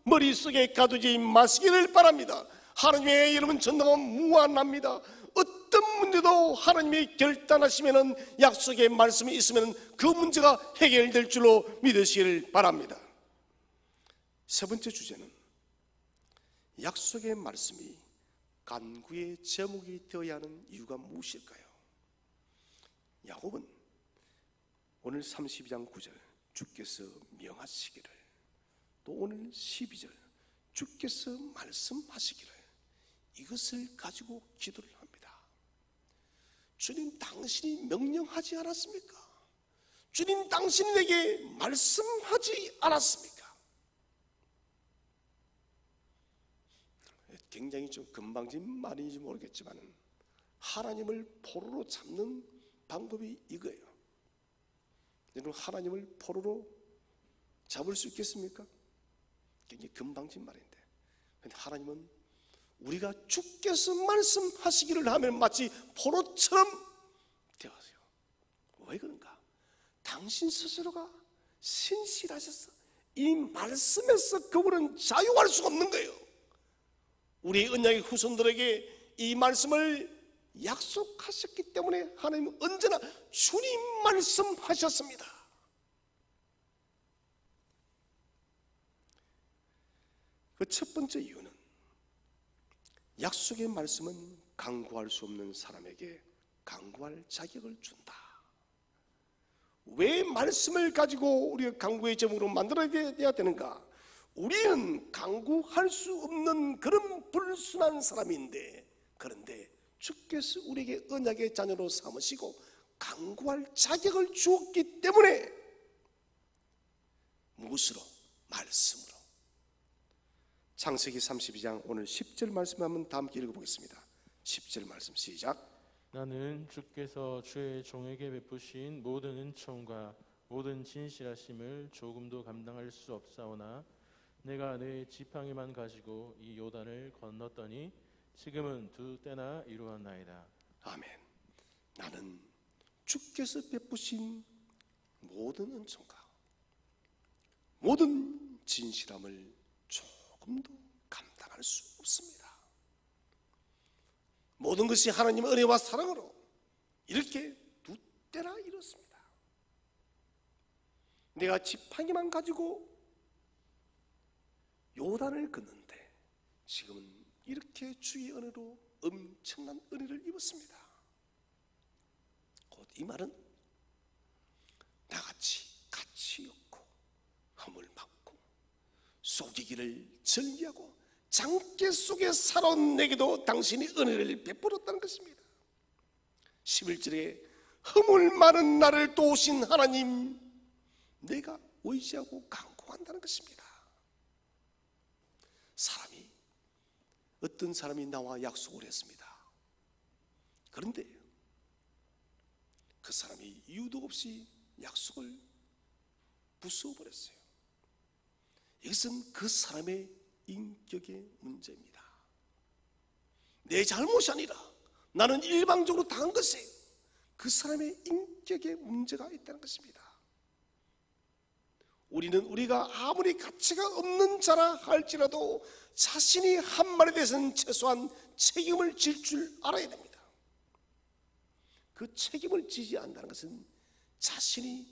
머릿속에 가두지 마시기를 바랍니다. 하나님의 여러분 전능함은 무한합니다. 어떤 문제도 하나님이 결단하시면, 약속의 말씀이 있으면 그 문제가 해결될 줄로 믿으시기를 바랍니다. 세 번째 주제는 약속의 말씀이 간구의 제목이 되어야 하는 이유가 무엇일까요? 야곱은 오늘 32장 9절 주께서 명하시기를, 또 오늘 12절 주께서 말씀하시기를, 이것을 가지고 기도를 합니다. 주님, 당신이 명령하지 않았습니까? 주님, 당신이 내게 말씀하지 않았습니까? 굉장히 좀 금방진 말인지 모르겠지만 하나님을 포로로 잡는 방법이 이거예요. 여러분, 하나님을 포로로 잡을 수 있겠습니까? 굉장히 금방진 말인데, 근데 하나님은 우리가 주께서 말씀하시기를 하면 마치 포로처럼 되어서요. 왜 그런가? 당신 스스로가 신실하셔서 이 말씀에서 그분은 자유할 수가 없는 거예요. 우리 언약의 후손들에게 이 말씀을 약속하셨기 때문에 하나님은 언제나 주님 말씀하셨습니다. 그 첫 번째 이유는 약속의 말씀은 강구할 수 없는 사람에게 강구할 자격을 준다. 왜 말씀을 가지고 우리가 강구의 제목으로 만들어야 되는가? 우리는 강구할 수 없는 그런 불순한 사람인데 그런데 주께서 우리에게 언약의 자녀로 삼으시고 강구할 자격을 주었기 때문에 무엇으로? 말씀으로. 창세기 32장 오늘 10절 말씀 한번 다 함께 읽어보겠습니다. 10절 말씀 시작. 나는 주께서 주의 종에게 베푸신 모든 은총과 모든 진실하심을 조금도 감당할 수 없사오나 내가 내 지팡이만 가지고 이 요단을 건넜더니 지금은 두 때나 이루었나이다. 아멘. 나는 주께서 베푸신 모든 은총과 모든 진실함을 조금도 감당할 수 없습니다. 모든 것이 하나님의 은혜와 사랑으로 이렇게 두 때나 이뤘습니다. 내가 지팡이만 가지고 요단을 걷는데 지금은 이렇게 주의 은혜로 엄청난 은혜를 입었습니다. 곧 이 말은 나같이 가치 없고 허물 많고 속이기를 즐기하고 장깨 속에 살아온 내게도 당신이 은혜를 베풀었다는 것입니다. 11절에 허물 많은 나를 도우신 하나님, 내가 의지하고 간구한다는 것입니다. 어떤 사람이 나와 약속을 했습니다. 그런데 그 사람이 이유도 없이 약속을 부숴버렸어요. 이것은 그 사람의 인격의 문제입니다. 내 잘못이 아니라 나는 일방적으로 당한 것에 그 사람의 인격의 문제가 있다는 것입니다. 우리는 우리가 아무리 가치가 없는 자라 할지라도 자신이 한 말에 대해서는 최소한 책임을 질 줄 알아야 됩니다. 그 책임을 지지 않는다는 것은 자신이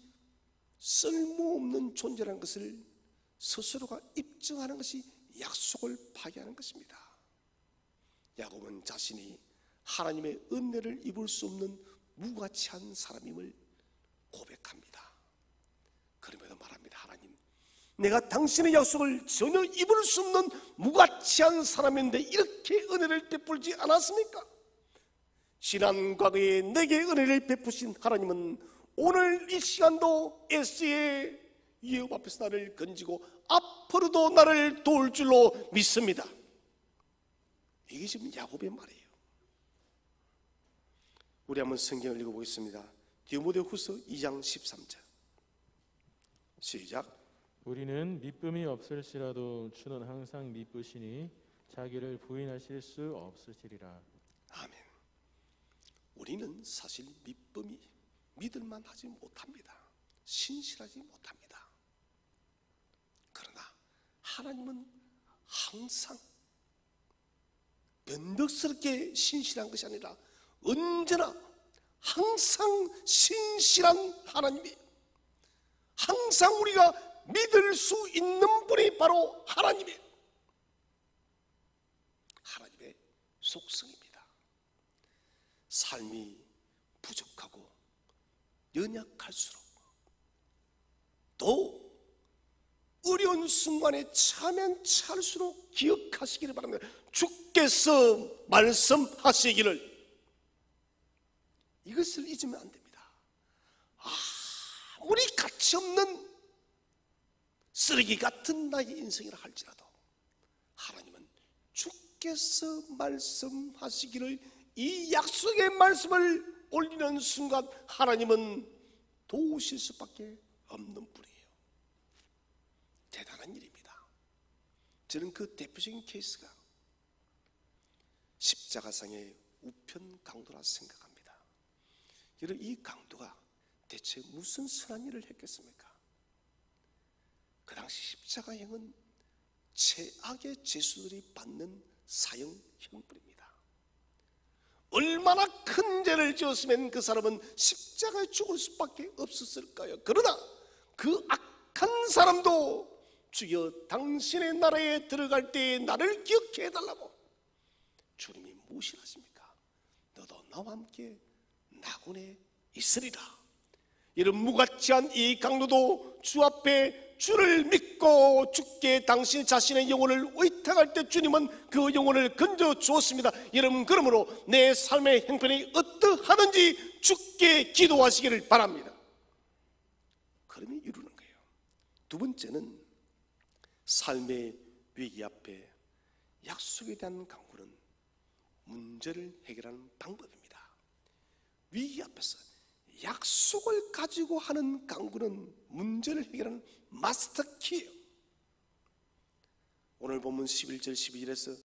쓸모없는 존재라는 것을 스스로가 입증하는 것이 약속을 파괴하는 것입니다. 야곱은 자신이 하나님의 은혜를 입을 수 없는 무가치한 사람임을 고백합니다. 그러면서 말합니다. 하나님, 내가 당신의 약속을 전혀 입을 수 없는 무가치한 사람인데 이렇게 은혜를 베풀지 않았습니까? 지난 과거에 내게 은혜를 베푸신 하나님은 오늘 이 시간도 애쓰의 예업 앞에서 나를 건지고 앞으로도 나를 도울 줄로 믿습니다. 이게 지금 야곱의 말이에요. 우리 한번 성경을 읽어보겠습니다. 디모데후서 2장 13절 시작. 우리는 미쁨이 없을지라도 주는 항상 미쁘시니 자기를 부인하실 수 없으시리라. 아멘. 우리는 사실 미쁨이 믿을만 하지 못합니다. 신실하지 못합니다. 그러나 하나님은 항상 변덕스럽게 신실한 것이 아니라 언제나 항상 신실한 하나님이, 항상 우리가 믿을 수 있는 분이 바로 하나님의 속성입니다. 삶이 부족하고 연약할수록 또 어려운 순간에 차면 차일수록 기억하시기를 바랍니다. 주께서 말씀하시기를, 이것을 잊으면 안 됩니다. 아무리 가치없는 쓰레기 같은 나의 인생이라 할지라도 하나님은 주께서 말씀하시기를, 이 약속의 말씀을 올리는 순간 하나님은 도우실 수밖에 없는 분이에요. 대단한 일입니다. 저는 그 대표적인 케이스가 십자가상의 우편 강도라 생각합니다. 여러분, 이 강도가 대체 무슨 선한 일을 했겠습니까? 그 당시 십자가형은 최악의 죄수들이 받는 사형 형벌입니다. 얼마나 큰 죄를 지었으면 그 사람은 십자가에 죽을 수밖에 없었을까요? 그러나 그 악한 사람도 주여 당신의 나라에 들어갈 때에 나를 기억해 달라고 주님이 무엇을 하십니까? 너도 나와 함께 낙원에 있으리라. 이런 무가치한 이 강도도 주 앞에 주를 믿고 주께 당신 자신의 영혼을 의탁할 때 주님은 그 영혼을 건져 주었습니다. 여러분, 그러므로 내 삶의 형편이 어떠하든지 주께 기도하시기를 바랍니다. 그러면 이루는 거예요. 두 번째는 삶의 위기 앞에 약속에 대한 강구는 문제를 해결하는 방법입니다. 위기 앞에서 약속을 가지고 하는 강구는 문제를 해결하는 마스터키예요. 오늘 본문 11절 12절에서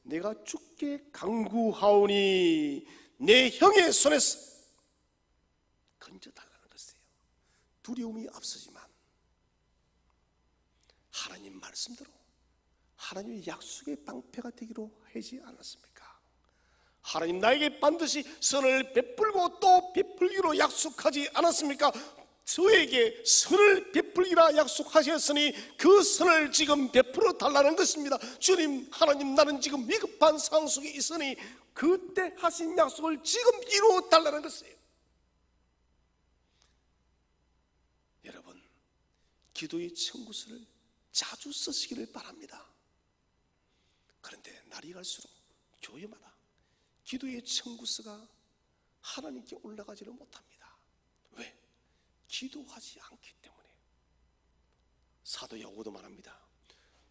내가 주께 강구하오니 내 형의 손에서 건져달라는 것이에요. 두려움이 앞서지만 하나님 말씀대로 하나님의 약속의 방패가 되기로 하지 않았습니까? 하나님 나에게 반드시 선을 베풀고 또 베풀기로 약속하지 않았습니까? 저에게 선을 베풀기라 약속하셨으니 그 선을 지금 베풀어 달라는 것입니다. 주님, 하나님, 나는 지금 위급한 상황 속에 있으니 그때 하신 약속을 지금 이루어 달라는 것이에요. 여러분, 기도의 청구서를 자주 쓰시기를 바랍니다. 그런데 날이 갈수록 교회마다 기도의 청구서가 하나님께 올라가지를 못합니다. 왜? 기도하지 않기 때문에. 사도 야고보도 말합니다.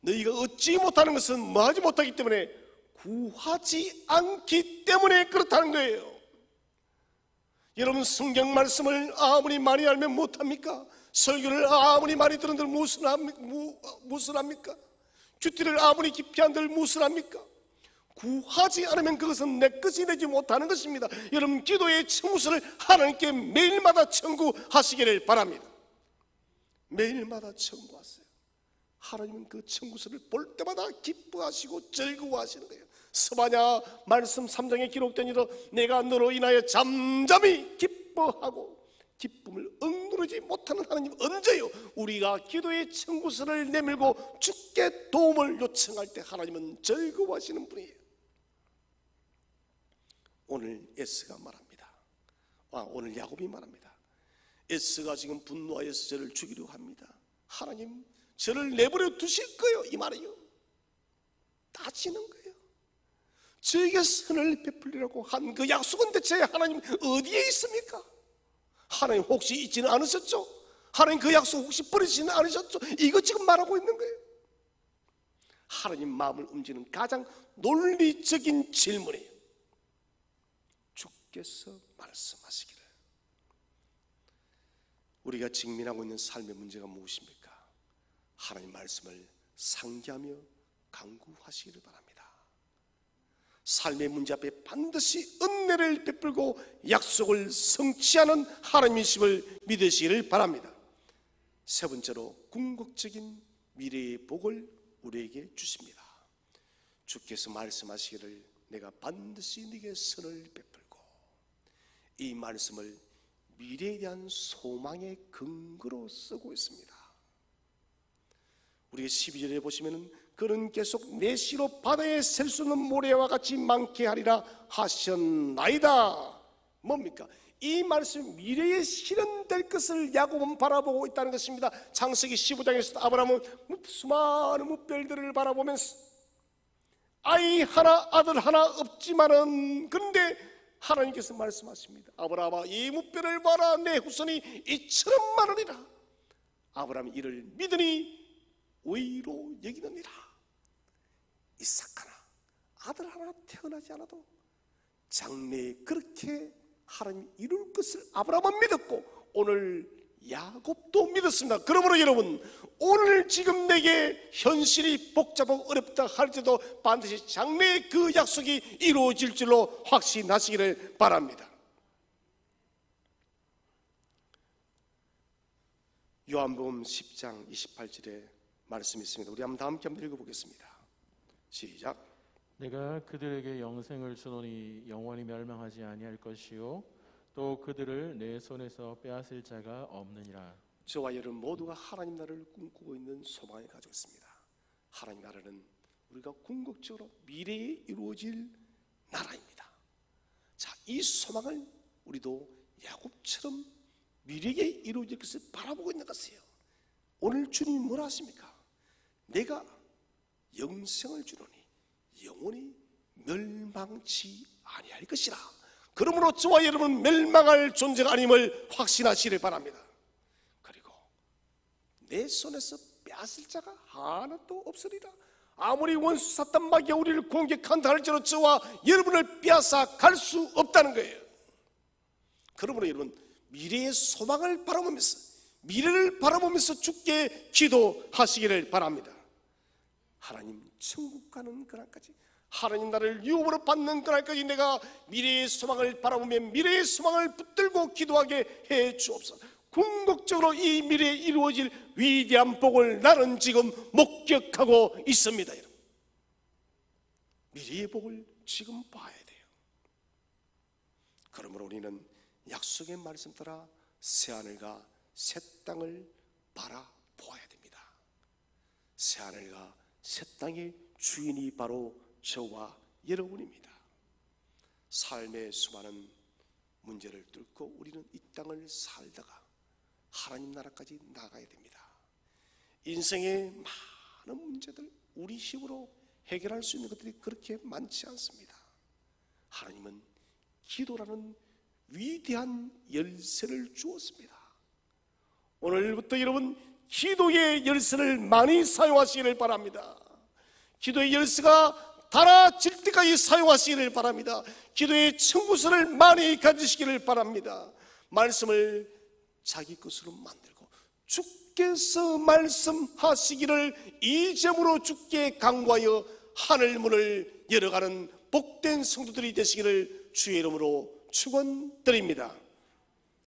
너희가 얻지 못하는 것은 뭐하지 못하기 때문에 구하지 않기 때문에 그렇다는 거예요. 여러분, 성경 말씀을 아무리 많이 알면 못합니까? 설교를 아무리 많이 들은들 무슨 합니까? 큐티를 아무리 깊이 한들 무슨 합니까? 구하지 않으면 그것은 내 것이 되지 못하는 것입니다. 여러분, 기도의 청구서를 하나님께 매일마다 청구하시기를 바랍니다. 매일마다 청구하세요. 하나님은 그 청구서를 볼 때마다 기뻐하시고 즐거워하시는 거예요. 스바냐 말씀 3장에 기록된 이로 내가 너로 인하여 잠잠히 기뻐하고 기쁨을 억누르지 못하는 하나님, 언제요? 우리가 기도의 청구서를 내밀고 주께 도움을 요청할 때 하나님은 즐거워하시는 분이에요. 오늘 에스가 말합니다. 오늘 야곱이 말합니다. 에스가 지금 분노하여서 저를 죽이려고 합니다. 하나님, 저를 내버려 두실 거예요, 이 말이요. 따지는 거예요. 저에게 선을 베풀리라고 한 그 약속은 대체 하나님 어디에 있습니까? 하나님 혹시 있지는 않으셨죠? 하나님 그 약속 혹시 버리지는 않으셨죠? 이거 지금 말하고 있는 거예요. 하나님 마음을 움직이는 가장 논리적인 질문이에요. 주께서 말씀하시기를. 우리가 직면하고 있는 삶의 문제가 무엇입니까? 하나님 말씀을 상기하며 강구하시기를 바랍니다. 삶의 문제 앞에 반드시 은혜를 베풀고 약속을 성취하는 하나님이심을 믿으시기를 바랍니다. 세 번째로, 궁극적인 미래의 복을 우리에게 주십니다. 주께서 말씀하시기를 내가 반드시 네게 선을 베풀고, 이 말씀을 미래에 대한 소망의 근거로 쓰고 있습니다. 우리 12절에 보시면은 그는 계속 내 시로 바다에 셀 수 없는 모래와 같이 많게 하리라 하셨나이다. 뭡니까? 이 말씀 미래에 실현될 것을 야곱은 바라보고 있다는 것입니다. 창세기 15장에서 아브라함은 수많은 무별들을 바라보면서 아이 하나 아들 하나 없지만은, 그런데 하나님께서 말씀하십니다. 아브라함아, 이 무별을 봐라. 내 후손이 이처럼 많으리라. 아브라함이 이를 믿으니 의로 여기느니라. 이삭 하나 아들 하나 태어나지 않아도 장래에 그렇게 하나님이 이룰 것을 아브라함은 믿었고 오늘 야곱도 믿었습니다. 그러므로 여러분, 오늘 지금 내게 현실이 복잡하고 어렵다 할지라도 반드시 장래에 그 약속이 이루어질 줄로 확신하시기를 바랍니다. 요한복음 10장 28절에 말씀이 있습니다. 우리 한번 다 함께 읽어보겠습니다. 시작. 내가 그들에게 영생을 주노니 영원히 멸망하지 아니할 것이요 또 그들을 내 손에서 빼앗을 자가 없느니라. 저와 여러분 모두가 하나님 나라를 꿈꾸고 있는 소망을 가지고 있습니다. 하나님 나라는 우리가 궁극적으로 미래에 이루어질 나라입니다. 자, 이 소망을 우리도 야곱처럼 미래에 이루어질 것을 바라보고 있는 것이에요. 오늘 주님이 뭐라 하십니까? 내가 영생을 주노니 영원히 멸망치 아니할 것이라. 그러므로 저와 여러분은 멸망할 존재가 아님을 확신하시길 바랍니다. 그리고 내 손에서 빼앗을 자가 하나도 없으리라. 아무리 원수 사탄 마귀가 우리를 공격한다 할지라도 저와 여러분을 빼앗아 갈 수 없다는 거예요. 그러므로 여러분, 미래의 소망을 바라보면서, 미래를 바라보면서 주께 기도하시기를 바랍니다. 하나님 천국 가는 그날까지, 하나님 나라를 유업으로 받는 그날까지 내가 미래의 소망을 바라보며 미래의 소망을 붙들고 기도하게 해 주옵소서. 궁극적으로 이 미래에 이루어질 위대한 복을 나는 지금 목격하고 있습니다. 여러분, 미래의 복을 지금 봐야 돼요. 그러므로 우리는 약속의 말씀 따라 새하늘과 새 땅을 바라보아야 됩니다. 새하늘과 새 땅의 주인이 바로 저와 여러분입니다. 삶의 수많은 문제를 뚫고 우리는 이 땅을 살다가 하나님 나라까지 나가야 됩니다. 인생의 많은 문제들, 우리 힘으로 해결할 수 있는 것들이 그렇게 많지 않습니다. 하나님은 기도라는 위대한 열쇠를 주었습니다. 오늘부터 여러분, 기도의 열쇠를 많이 사용하시기를 바랍니다. 기도의 열쇠가 닳아질 때까지 사용하시기를 바랍니다. 기도의 청구서를 많이 가지시기를 바랍니다. 말씀을 자기 것으로 만들고 주께서 말씀하시기를 이점으로 주께 간구하여 하늘문을 열어가는 복된 성도들이 되시기를 주의 이름으로 축원드립니다.